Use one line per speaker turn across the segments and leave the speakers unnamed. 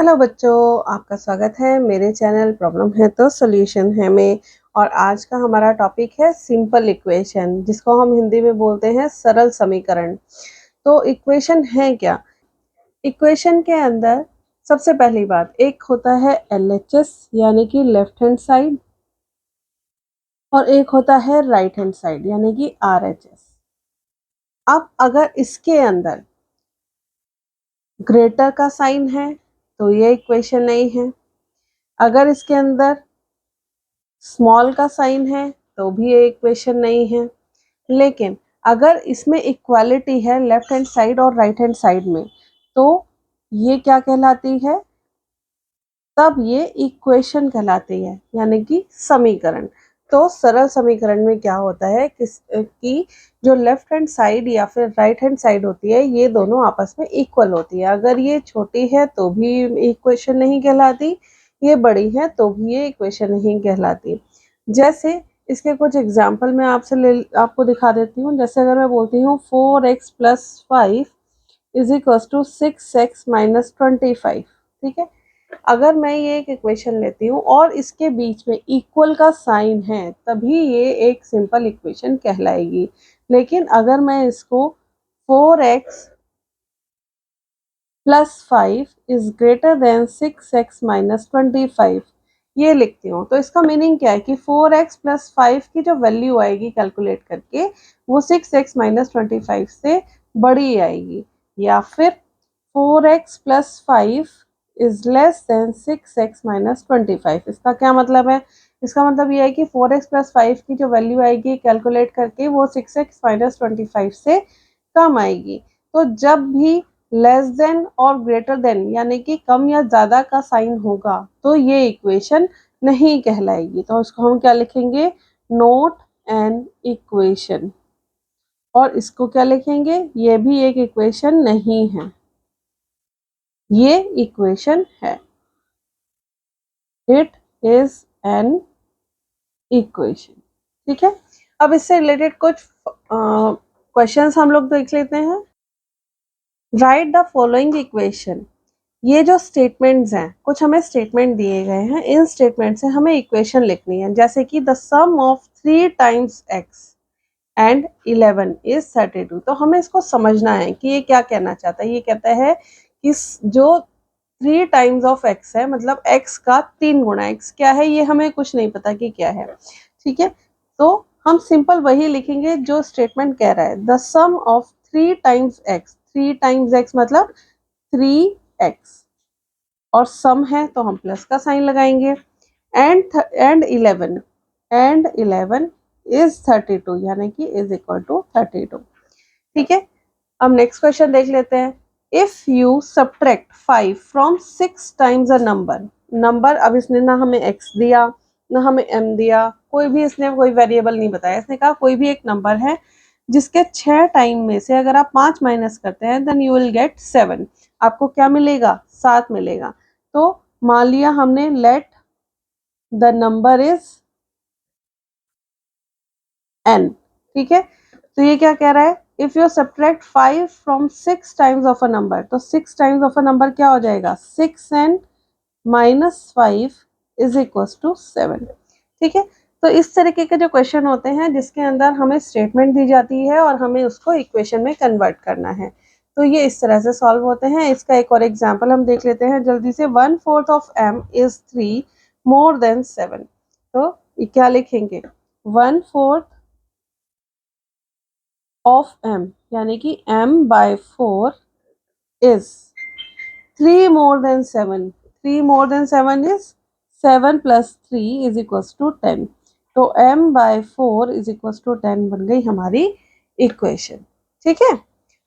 Hello बच्चों, आपका स्वागत है मेरे चैनल प्रॉब्लम है तो सॉल्यूशन है में। और आज का हमारा टॉपिक है सिंपल इक्वेशन, जिसको हम हिंदी में बोलते हैं सरल समीकरण। तो इक्वेशन है क्या? इक्वेशन के अंदर सबसे पहली बात, एक होता है LHS यानी कि लेफ्ट हैंड साइड, और एक होता है राइट हैंड साइड यानी कि RHS। अब अगर इसके अंदर ग्रेटर का साइन है तो ये इक्वेशन नहीं है, अगर इसके अंदर स्मॉल का साइन है तो भी ये इक्वेशन नहीं है। लेकिन अगर इसमें इक्वालिटी है लेफ्ट हैंड साइड और राइट हैंड साइड में, तो ये क्या कहलाती है? तब ये इक्वेशन कहलाती है, यानी कि समीकरण। तो सरल समीकरण में क्या होता है कि जो लेफ्ट हैंड साइड या फिर राइट हैंड साइड होती है, ये दोनों आपस में इक्वल होती है। अगर ये छोटी है तो भी इक्वेशन नहीं कहलाती, ये बड़ी है तो भी ये इक्वेशन नहीं कहलाती। जैसे इसके कुछ एग्जाम्पल मैं आपको दिखा देती हूँ। जैसे अगर मैं बोलती हूँ 4x + 5 = 6x - 25, ठीक है। अगर मैं ये एक इक्वेशन लेती हूँ और इसके बीच में इक्वल का साइन है, तभी ये एक सिंपल इक्वेशन कहलाएगी। लेकिन अगर मैं इसको 4x + 5 > 6x - 25 ये लिखती हूँ, तो इसका मीनिंग क्या है कि 4x + 5 की जो वैल्यू आएगी कैलकुलेट करके, वो 6x - 25 से बड़ी आएगी। या फिर 4x + 5 << 6x - 25। इसका क्या मतलब है? इसका मतलब ये है कि 4x + 5 की जो वैल्यू आएगी कैलकुलेट करके, वो 6x - 25 से कम आएगी। तो जब भी लेस देन और ग्रेटर देन यानी कि कम या ज्यादा का साइन होगा, तो ये इक्वेशन नहीं कहलाएगी। तो उसको हम क्या लिखेंगे? Not an equation. और इसको क्या लिखेंगे? ये भी एक इक्वेशन नहीं है, ये इक्वेशन है। इट इज एन इक्वेशन, ठीक है। अब इससे रिलेटेड कुछ क्वेश्चंस हम लोग देख लेते हैं। Right the following equation. ये जो स्टेटमेंट्स हैं, कुछ हमें स्टेटमेंट दिए गए हैं, इन स्टेटमेंट से हमें इक्वेशन लिखनी है। जैसे कि the sum of 3 × x and 11 = 32। तो हमें इसको समझना है कि ये क्या कहना चाहता है। ये कहता है कि जो 3 × x है, मतलब x का 3 गुना। x क्या है ये हमें कुछ नहीं पता कि क्या है, ठीक है। तो हम सिंपल वही लिखेंगे जो स्टेटमेंट कह रहा है। The sum of 3 × x, 3 × x मतलब 3x, और सम है तो हम प्लस का साइन लगाएंगे। एंड 11 = 32 यानी कि = 32, ठीक है। अब नेक्स्ट क्वेश्चन देख लेते हैं। If you subtract 5 from 6 times a number, अब इसने ना हमें x दिया ना हमें m दिया, कोई भी इसने कोई वेरिएबल नहीं बताया। इसने कहा कोई भी एक नंबर है जिसके 6 टाइम में से अगर आप 5 माइनस करते हैं, देन यू विल गेट 7। आपको क्या मिलेगा? 7 मिलेगा। तो मान लिया हमने let the number is n, ठीक है। तो ये क्या कह रहा है? If you subtract 5 from 6 times of a number, तो 6 टाइम्स ऑफ अ नंबर क्या हो जाएगा? 6n - 5 = 7, ठीक है। तो इस तरीके के जो क्वेश्चन होते हैं जिसके अंदर हमें स्टेटमेंट दी जाती है और हमें उसको इक्वेशन में कन्वर्ट करना है, तो ये इस तरह से सॉल्व होते हैं। इसका एक और एग्जांपल हम देख लेते हैं जल्दी से। 1/4 ऑफ m = 3 more than 7। तो ये क्या लिखेंगे? 1/4 ऑफ m यानी कि m/4 is 3 more than 7। 3 more than 7 is 7 + 3 = 10। तो m/4 = 10 बन गई हमारी इक्वेशन, ठीक है।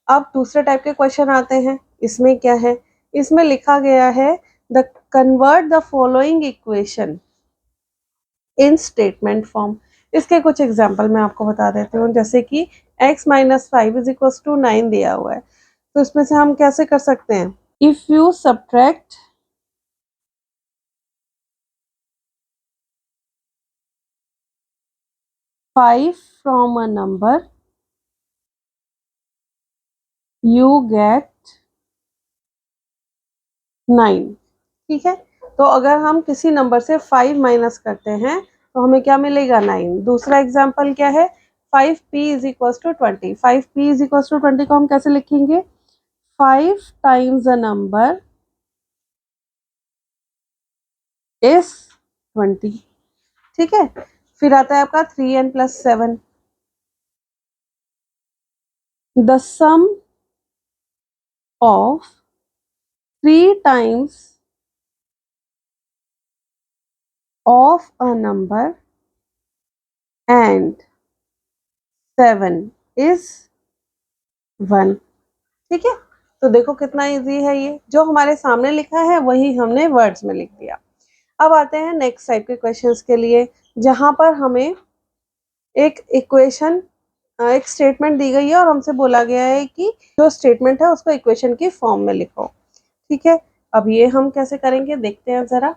अब दूसरे टाइप के क्वेश्चन आते हैं। इसमें क्या है? इसमें लिखा गया है the convert the following equation in statement form. इसके कुछ एग्जांपल मैं आपको बता देती हूँ। जैसे कि x - 5 = 9 दिया हुआ है, तो इसमें से हम कैसे कर सकते हैं? If you subtract 5 from a number, you get 9। ठीक है, तो अगर हम किसी नंबर से 5 माइनस करते हैं तो हमें क्या मिलेगा 9। दूसरा एग्जाम्पल क्या है, 5p is equal to 20। 5p is equal to 20 को हम कैसे लिखेंगे, 5 टाइम्स द नंबर इज 20। ठीक है, फिर आता है आपका 3n + 7। The sum of 3 times of a number and 7 is 1। ठीक है, तो देखो कितना इजी है, ये जो हमारे सामने लिखा है वही हमने वर्ड्स में लिख दिया। अब आते हैं नेक्स्ट टाइप के क्वेश्चंस के लिए, जहां पर हमें एक इक्वेशन, एक स्टेटमेंट दी गई है और हमसे बोला गया है कि जो स्टेटमेंट है उसको इक्वेशन की फॉर्म में लिखो। ठीक है, अब ये हम कैसे करेंगे देखते हैं जरा।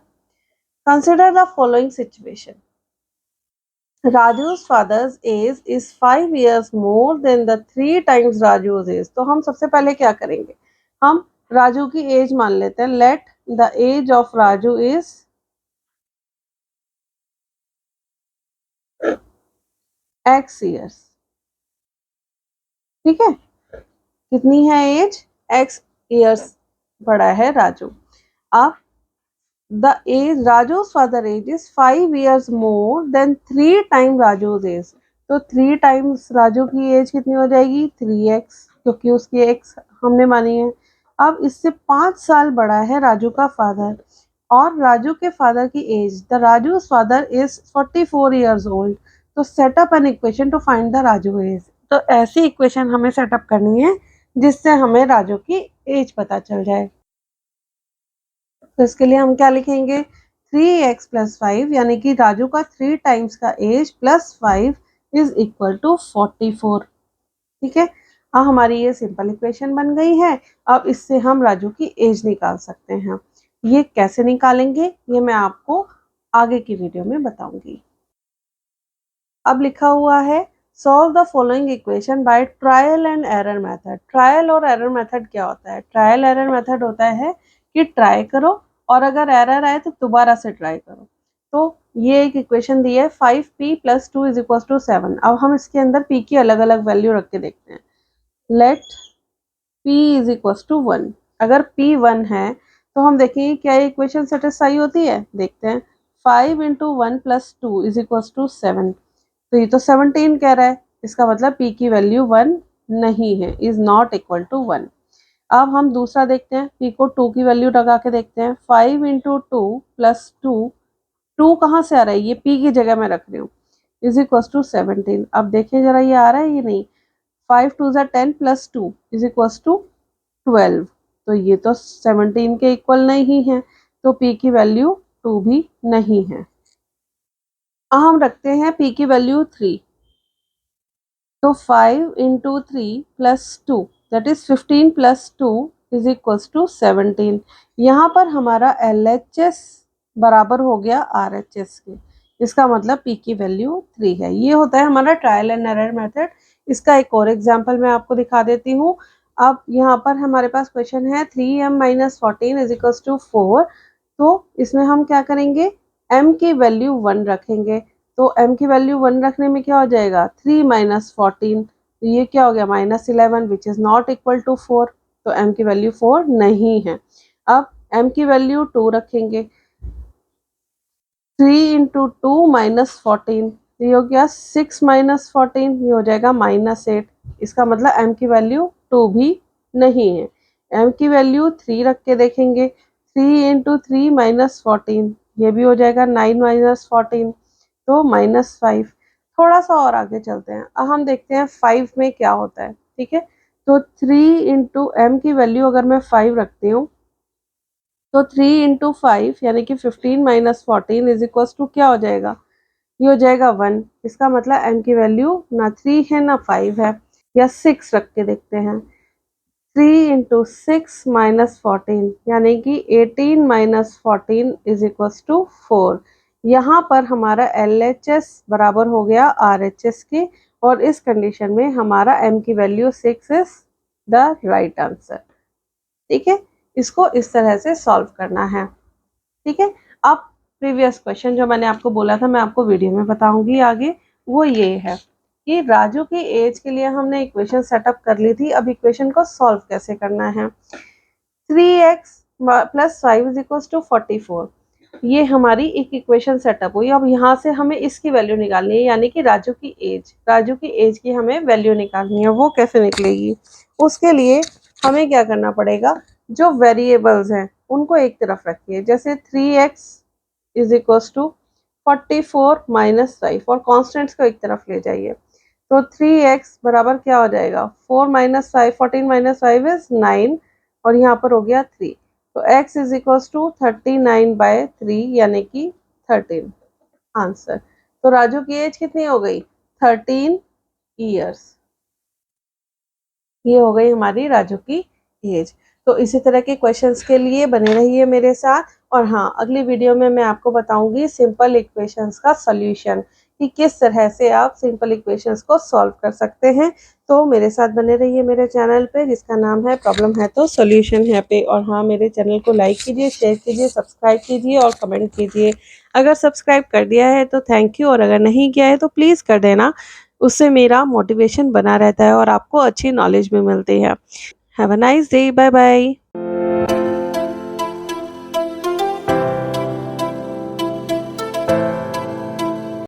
Consider the following situation, Raju's father's age is 5 years more than the 3 times Raju's age। तो हम सबसे पहले क्या करेंगे, हम राजू की एज मान लेते हैं। Let the age of Raju is x years। ठीक है, कितनी है एज, x years बड़ा है राजू। अब the age Raju's father age is 5 years more than 3 times Raju's age। तो 3 टाइम्स राजू की एज कितनी हो जाएगी, 3x, क्योंकि उसकी x हमने मानी है। अब इससे 5 साल बड़ा है राजू का फादर, और राजू के फादर की age, the Raju's father is 44 years old। तो set up an equation to find the Raju age. तो ऐसी इक्वेशन हमें सेटअप करनी है जिससे हमें राजू की एज पता चल जाए। तो इसके लिए हम क्या लिखेंगे, 3x + 5, यानी कि राजू का 3 टाइम्स का age plus 5 is equal to 44। ठीक है, अब हमारी ये सिंपल इक्वेशन बन गई है। अब इससे हम राजू की एज निकाल सकते हैं। ये कैसे निकालेंगे ये मैं आपको आगे की वीडियो में बताऊंगी। अब लिखा हुआ है solve the following equation by trial and error method. Trial और एरर मेथड क्या होता है, ट्रायल एरर मेथड होता है कि ट्राई करो और अगर एरर आए तो दोबारा से ट्राई करो। तो ये एक इक्वेशन दी है 5p + 2 = 7। अब हम इसके अंदर p की अलग अलग वैल्यू रख के देखते हैं। Let p = 1। अगर p 1 है तो हम देखेंगे क्या ये इक्वेशन सेटिस्फाई होती है, देखते हैं। 5 × 1 + 2 = 7। तो ये तो 17 कह रहा है, इसका मतलब p की वैल्यू 1 नहीं है, इज नॉट इक्वल टू 1। अब हम दूसरा देखते हैं, p को 2 की वैल्यू लगा के देखते हैं। 5 × 2 + 2, 2 कहाँ से आ रहा है, ये p की जगह मैं रख रही हूँ, = 17। अब देखिए जरा ये आ रहा है ये नहीं। 5 2 = 10 + 2 = 12। तो ये तो 17 के इक्वल नहीं है, तो p की वैल्यू 2 भी नहीं है। अब हम रखते हैं p की वैल्यू 3। तो 5 × 3 + 2 दैट इज 15 + 2 = 17। यहाँ पर हमारा LHS बराबर हो गया RHS के, इसका मतलब p की वैल्यू 3 है। ये होता है हमारा ट्रायल एंड एरर मेथड। इसका एक और एग्जांपल मैं आपको दिखा देती हूँ। अब यहाँ पर हमारे पास क्वेश्चन है 3m - 14 = 4। तो इसमें हम क्या करेंगे, m की वैल्यू 1 रखेंगे। तो m की वैल्यू 1 रखने में क्या हो जाएगा, 3 - 14, तो ये क्या हो गया -11 which is not equal to 4। तो m की वैल्यू 4 नहीं है। अब m की वैल्यू 2 रखेंगे। 3 × 2 - 14, ये हो गया 6 - 14, ये हो जाएगा -8। इसका मतलब m की वैल्यू 2 भी नहीं है। m की वैल्यू 3 रख के देखेंगे। 3 × 3 - 14, ये भी हो जाएगा 9 - 14, तो -5। थोड़ा सा और आगे चलते हैं, अब हम देखते हैं 5 में क्या होता है। ठीक है, तो 3 × m की वैल्यू अगर मैं 5 रखती हूँ तो 3 × 5 यानी कि 15 - 14 = क्या हो जाएगा, ये हो जाएगा 1। इसका मतलब m की वैल्यू ना 3 है ना 5 है, या 6 रख के देखते हैं। 3 × 6 - 14 यानी कि 18 - 14 = 4। यहाँ पर हमारा LHS बराबर हो गया RHS के, और इस कंडीशन में हमारा m की value 6 is the right answer. ठीक है, इसको इस तरह से सॉल्व करना है। ठीक है। अब प्रीवियस क्वेश्चन जो मैंने आपको बोला था, मैं आपको वीडियो में बताऊंगी आगे, वो ये है कि राजू की एज के लिए हमने इक्वेशन सेटअप कर ली थी। अब इक्वेशन को सॉल्व कैसे करना है। 3x plus 5 is equal to 44, ये हमारी एक इक्वेशन सेटअप हुई। अब यहाँ से हमें इसकी वैल्यू निकालनी है, यानी कि राजू की एज की हमें वैल्यू निकालनी है। वो कैसे निकलेगी, उसके लिए हमें क्या करना पड़ेगा, जो वेरिएबल्स हैं उनको एक तरफ रखिए। जैसे 3x is equal to 44 minus 5, और कॉन्स्टेंट्स को एक तरफ ले जाइए। तो 3x बराबर क्या हो जाएगा, 4 माइनस 5, 14 माइनस 5 इज 9, और यहाँ पर हो गया 3। तो x इज इक्वल टू 39/3 यानी कि 13 आंसर। तो राजू की एज कितनी हो गई, 13 ईयर्स। ये हो गई हमारी राजू की एज। तो इसी तरह के क्वेश्चंस के लिए बने रहिए मेरे साथ। और हाँ, अगली वीडियो में मैं आपको बताऊंगी सिंपल इक्वेशंस का सॉल्यूशन, कि किस तरह से आप सिंपल इक्वेशंस को सॉल्व कर सकते हैं। तो मेरे साथ बने रहिए मेरे चैनल पे, जिसका नाम है प्रॉब्लम है तो सॉल्यूशन है पे। और हाँ, मेरे चैनल को लाइक कीजिए, शेयर कीजिए, सब्सक्राइब कीजिए और कमेंट कीजिए। अगर सब्सक्राइब कर दिया है तो थैंक यू, और अगर नहीं किया है तो प्लीज़ कर देना। उससे मेरा मोटिवेशन बना रहता है और आपको अच्छी नॉलेज भी मिलती है। Have a nice day, bye bye.